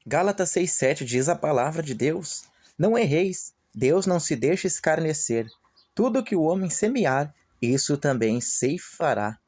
Gálatas 6,7 diz a palavra de Deus: Não erreis, Deus não se deixa escarnecer. Tudo que o homem semear, isso também ceifará.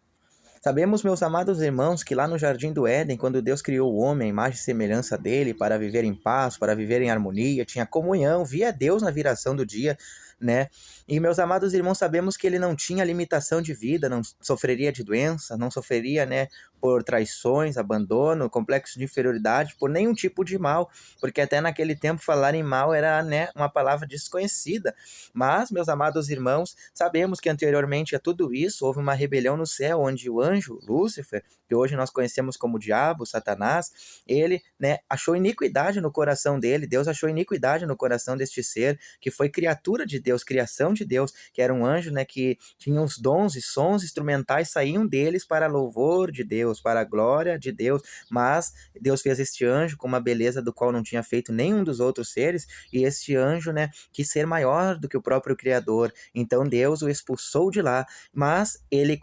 Sabemos, meus amados irmãos, que lá no Jardim do Éden, quando Deus criou o homem, à imagem e semelhança dele, para viver em paz, para viver em harmonia, tinha comunhão, via Deus na viração do dia, né? E, meus amados irmãos, sabemos que ele não tinha limitação de vida, não sofreria de doença, não sofreria, né, por traições, abandono, complexo de inferioridade, por nenhum tipo de mal, porque até naquele tempo falar em mal era, né, uma palavra desconhecida. Mas, meus amados irmãos, sabemos que anteriormente a tudo isso houve uma rebelião no céu, onde o anjo Lúcifer, que hoje nós conhecemos como diabo, Satanás, ele, né, achou iniquidade no coração dele. Deus achou iniquidade no coração deste ser, que foi criatura de Deus, criação de Deus, que era um anjo, né, que tinha os dons e sons instrumentais saíam deles para louvor de Deus, para a glória de Deus. Mas Deus fez este anjo com uma beleza do qual não tinha feito nenhum dos outros seres, e este anjo, né, quis ser maior do que o próprio Criador. Então Deus o expulsou de lá, mas ele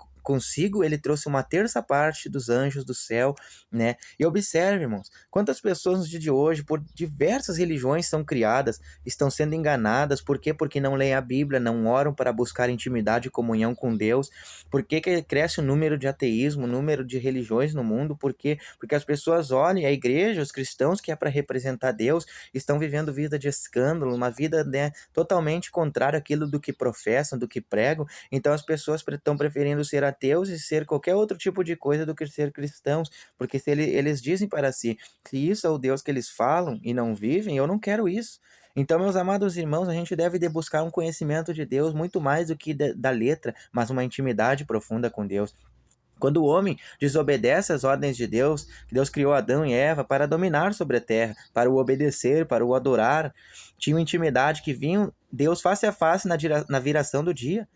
trouxe uma terça parte dos anjos do céu, né? E observe, irmãos, quantas pessoas no dia de hoje, por diversas religiões são criadas, estão sendo enganadas. Por quê? Porque não leem a Bíblia, não oram para buscar intimidade e comunhão com Deus. Por que cresce o número de ateísmo, o número de religiões no mundo? Por quê? Porque as pessoas olham a igreja, os cristãos, que é para representar Deus, estão vivendo vida de escândalo, uma vida, né, totalmente contrária àquilo do que professam, do que pregam. Então as pessoas estão preferindo ser ateus e ser qualquer outro tipo de coisa do que ser cristãos, porque se eles dizem para si, se isso é o Deus que eles falam e não vivem, eu não quero isso. Então, meus amados irmãos, a gente deve de buscar um conhecimento de Deus muito mais do que da letra, mas uma intimidade profunda com Deus. Quando o homem desobedece às ordens de Deus, que Deus criou Adão e Eva para dominar sobre a terra, para o obedecer, para o adorar, tinham intimidade que vinham Deus face a face na viração do dia.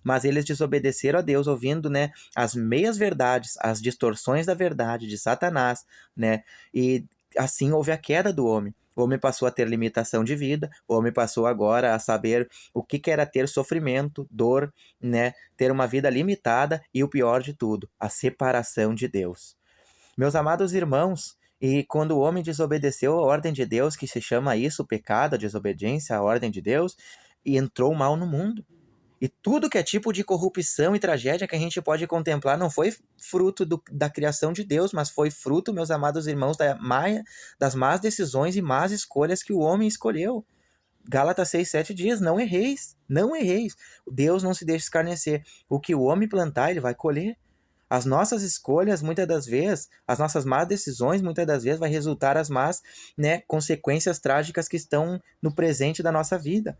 Mas eles desobedeceram a Deus, ouvindo, né, as meias verdades, as distorções da verdade de Satanás, né? E assim houve a queda do homem. O homem passou a ter limitação de vida, o homem passou agora a saber o que era ter sofrimento, dor, né? Ter uma vida limitada e o pior de tudo, a separação de Deus. Meus amados irmãos, e quando o homem desobedeceu a ordem de Deus, que se chama isso o pecado, a desobediência à ordem de Deus, e entrou o mal no mundo. E tudo que é tipo de corrupção e tragédia que a gente pode contemplar não foi fruto da criação de Deus, mas foi fruto, meus amados irmãos, das más decisões e más escolhas que o homem escolheu. Gálatas 6,7 diz: Não erreis, não erreis. Deus não se deixa escarnecer. O que o homem plantar, ele vai colher. As nossas escolhas, muitas das vezes, as nossas más decisões, muitas das vezes, vai resultar as más, né, consequências trágicas que estão no presente da nossa vida.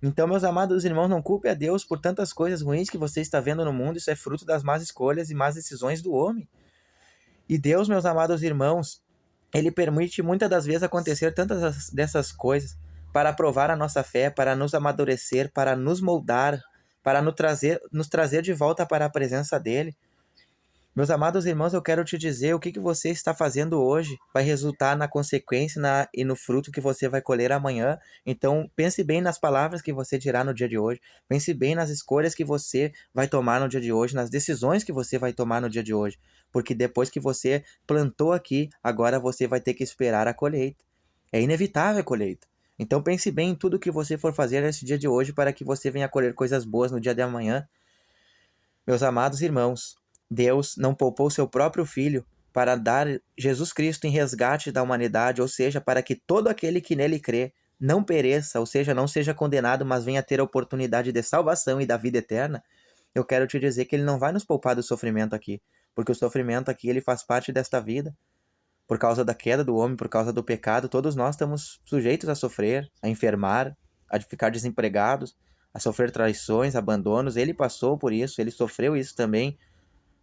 Então, meus amados irmãos, não culpe a Deus por tantas coisas ruins que você está vendo no mundo. Isso é fruto das más escolhas e más decisões do homem. E Deus, meus amados irmãos, ele permite muitas das vezes acontecer tantas dessas coisas para provar a nossa fé, para nos amadurecer, para nos moldar, para nos trazer de volta para a presença dele. Meus amados irmãos, eu quero te dizer, o que você está fazendo hoje vai resultar na consequência e no fruto que você vai colher amanhã. Então, pense bem nas palavras que você dirá no dia de hoje. Pense bem nas escolhas que você vai tomar no dia de hoje, nas decisões que você vai tomar no dia de hoje. Porque depois que você plantou aqui, agora você vai ter que esperar a colheita. É inevitável a colheita. Então, pense bem em tudo que você for fazer nesse dia de hoje para que você venha colher coisas boas no dia de amanhã. Meus amados irmãos, Deus não poupou seu próprio Filho para dar Jesus Cristo em resgate da humanidade, ou seja, para que todo aquele que nele crê não pereça, ou seja, não seja condenado, mas venha ter a oportunidade de salvação e da vida eterna. Eu quero te dizer que ele não vai nos poupar do sofrimento aqui, porque o sofrimento aqui ele faz parte desta vida. Por causa da queda do homem, por causa do pecado, todos nós estamos sujeitos a sofrer, a enfermar, a ficar desempregados, a sofrer traições, abandonos. Ele passou por isso, ele sofreu isso também,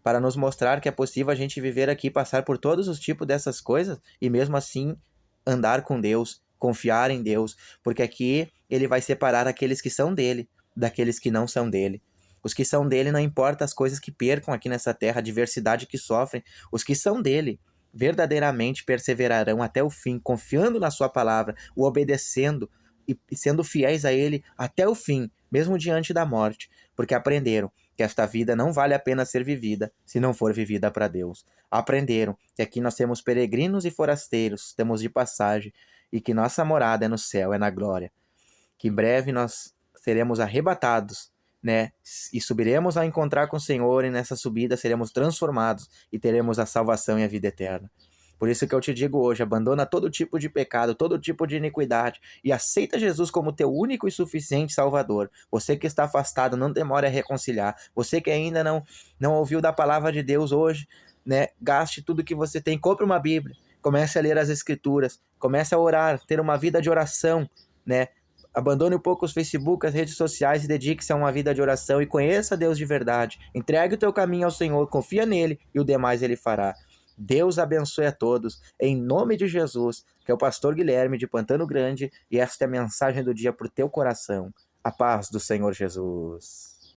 para nos mostrar que é possível a gente viver aqui, passar por todos os tipos dessas coisas e mesmo assim andar com Deus, confiar em Deus, porque aqui ele vai separar aqueles que são dele daqueles que não são dele. Os que são dele, não importa as coisas que percam aqui nessa terra, a adversidade que sofrem, os que são dele verdadeiramente perseverarão até o fim, confiando na sua palavra, o obedecendo e sendo fiéis a ele até o fim, mesmo diante da morte, porque aprenderam que esta vida não vale a pena ser vivida se não for vivida para Deus. Aprenderam que aqui nós temos peregrinos e forasteiros, temos de passagem, e que nossa morada é no céu, é na glória. Que em breve nós seremos arrebatados, né? E subiremos a encontrar com o Senhor, e nessa subida seremos transformados e teremos a salvação e a vida eterna. Por isso que eu te digo hoje, abandona todo tipo de pecado, todo tipo de iniquidade e aceita Jesus como teu único e suficiente Salvador. Você que está afastado, não demore a reconciliar. Você que ainda não ouviu da palavra de Deus hoje, né? Gaste tudo que você tem, compre uma Bíblia, comece a ler as Escrituras, comece a orar, ter uma vida de oração, né? Abandone um pouco os Facebook, as redes sociais e dedique-se a uma vida de oração e conheça Deus de verdade. Entregue o teu caminho ao Senhor, confia nele e o demais ele fará. Deus abençoe a todos, em nome de Jesus, que é o pastor Guilherme de Pantano Grande, e esta é a mensagem do dia para o teu coração. A paz do Senhor Jesus.